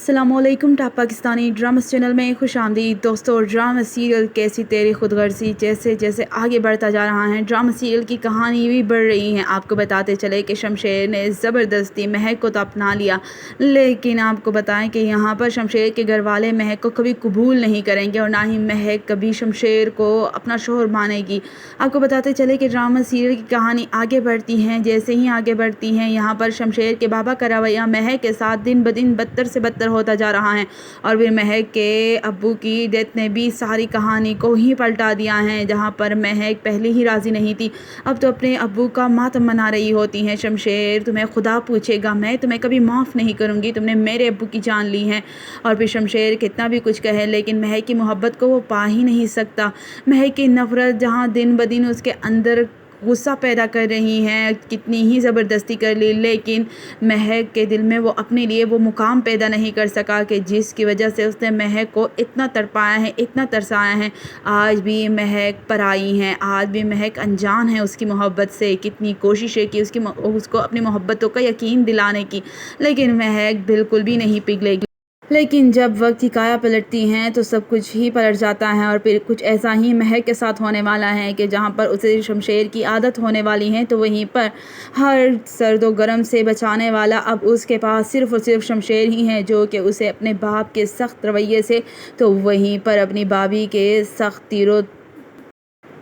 अस्सलामुअलैकुम top Pakistani drama channel में खुश आमदीद दोस्तों। ड्रामा सीरियल कैसी तेरी खुदगर्जी जैसे जैसे आगे बढ़ता जा रहा है, ड्रामा सीरियल की कहानी भी बढ़ रही है। आपको बताते चले कि शमशेर ने ज़बरदस्ती महक को तो अपना लिया, लेकिन आपको बताएं कि यहाँ पर शमशेर के घर वाले महक को कभी कबूल नहीं करेंगे और ना ही महक कभी शमशेर को अपना शोहर मानेगी। आपको बताते चले कि ड्रामा सीरियल की कहानी आगे बढ़ती है। जैसे ही आगे बढ़ती है, यहाँ पर शमशेर के बाबा का रवैया महक के साथ दिन ब दिन बदतर से बदतर होता जा रहा है और फिर महक के अब्बू की डेथ ने भी सारी कहानी को ही पलटा दिया है। जहां पर महक पहले ही राज़ी नहीं थी, अब तो अपने अब्बू का मातम मना रही होती हैं। शमशेर, तुम्हें खुदा पूछेगा, मैं तुम्हें कभी माफ़ नहीं करूंगी, तुमने मेरे अब्बू की जान ली है। और फिर शमशेर कितना भी कुछ कहे, लेकिन महक की मोहब्बत को वो पा ही नहीं सकता। महक की नफ़रत जहाँ दिन ब दिन उसके अंदर गुस्सा पैदा कर रही हैं, कितनी ही ज़बरदस्ती कर ली, लेकिन महक के दिल में वो अपने लिए वो मुकाम पैदा नहीं कर सका कि जिसकी वजह से उसने महक को इतना तड़पाया है, इतना तरसाया है। आज भी महक पराई हैं, आज भी महक अनजान है उसकी मोहब्बत से। कितनी कोशिशें की उसको अपनी मोहब्बतों का यकीन दिलाने की, लेकिन महक बिल्कुल भी नहीं पिघलेगी। लेकिन जब वक्त की काया पलटती हैं तो सब कुछ ही पलट जाता है और फिर कुछ ऐसा ही महक के साथ होने वाला है कि जहाँ पर उसे शमशेर की आदत होने वाली है, तो वहीं पर हर सर्द व गर्म से बचाने वाला अब उसके पास सिर्फ़ और सिर्फ शमशेर ही है, जो कि उसे अपने बाप के सख्त रवैये से, तो वहीं पर अपनी भाभी के सख्त तीरों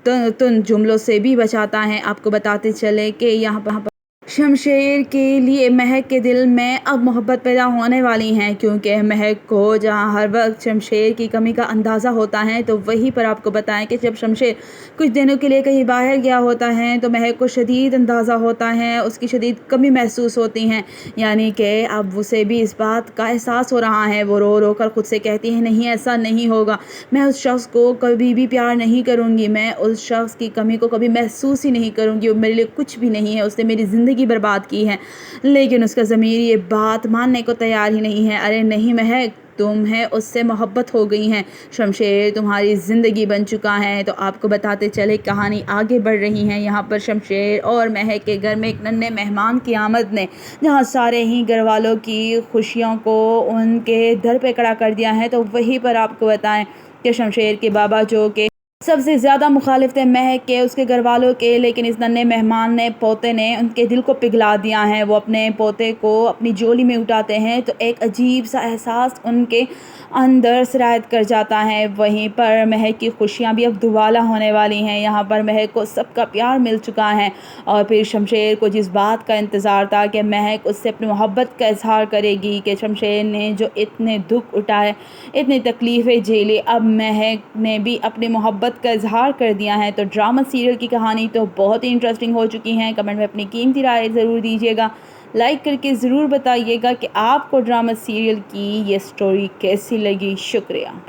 तुन जुमलों से भी बचाता है। आपको बताते चले कि यहाँ पर शमशेर के लिए महक के दिल में अब मोहब्बत पैदा होने वाली है, क्योंकि महक को जहाँ हर वक्त शमशेर की कमी का अंदाज़ा होता है, तो वहीं पर आपको बताएं कि जब शमशेर कुछ दिनों के लिए कहीं बाहर गया होता है तो महक को शदीद अंदाज़ा होता है, उसकी शदीद कमी महसूस होती हैं। यानी कि अब उसे भी इस बात का एहसास हो रहा है। वो रो रो कर ख़ुद से कहती है, नहीं ऐसा नहीं होगा, मैं उस शख्स को कभी भी प्यार नहीं करूँगी, मैं उस शख्स की कमी को कभी महसूस ही नहीं करूँगी, वो मेरे लिए कुछ भी नहीं है, उसने मेरी ज़िंदगी बर्बाद की है। लेकिन उसका ज़मीर ये बात मानने को तैयार ही नहीं है। अरे नहीं महक, तुम्हें उससे मोहब्बत हो गई है, शमशेर तुम्हारी ज़िंदगी बन चुका है। तो आपको बताते चले कहानी आगे बढ़ रही है। यहाँ पर शमशेर और महक के घर में एक नन्हे मेहमान की आमद ने जहाँ सारे ही घर वालों की खुशियों को उनके दर पे खड़ा कर दिया है, तो वहीं पर आपको बताएं कि शमशेर के बाबा, जो कि सबसे ज़्यादा मुखालिफ थे महक के, उसके घर वालों के, लेकिन इस नन्हे मेहमान ने, पोते ने उनके दिल को पिघला दिया है। वो अपने पोते को अपनी झोली में उठाते हैं तो एक अजीब सा एहसास उनके अंदर सिरायत कर जाता है। वहीं पर महक की खुशियाँ भी अब दुवाला होने वाली हैं। यहाँ पर महक को सबका प्यार मिल चुका है और फिर शमशेर को जिस बात का इंतज़ार था कि महक उससे अपनी मोहब्बत का इजहार करेगी, कि शमशेर ने जो इतने दुख उठाए, इतनी तकलीफ़ें झेली, अब महक ने भी अपनी मोहब्बत का इजहार कर दिया है। तो ड्रामा सीरियल की कहानी तो बहुत ही इंटरेस्टिंग हो चुकी है। कमेंट में अपनी कीमती राय ज़रूर दीजिएगा, लाइक करके ज़रूर बताइएगा कि आपको ड्रामा सीरियल की ये स्टोरी कैसी लगी। शुक्रिया।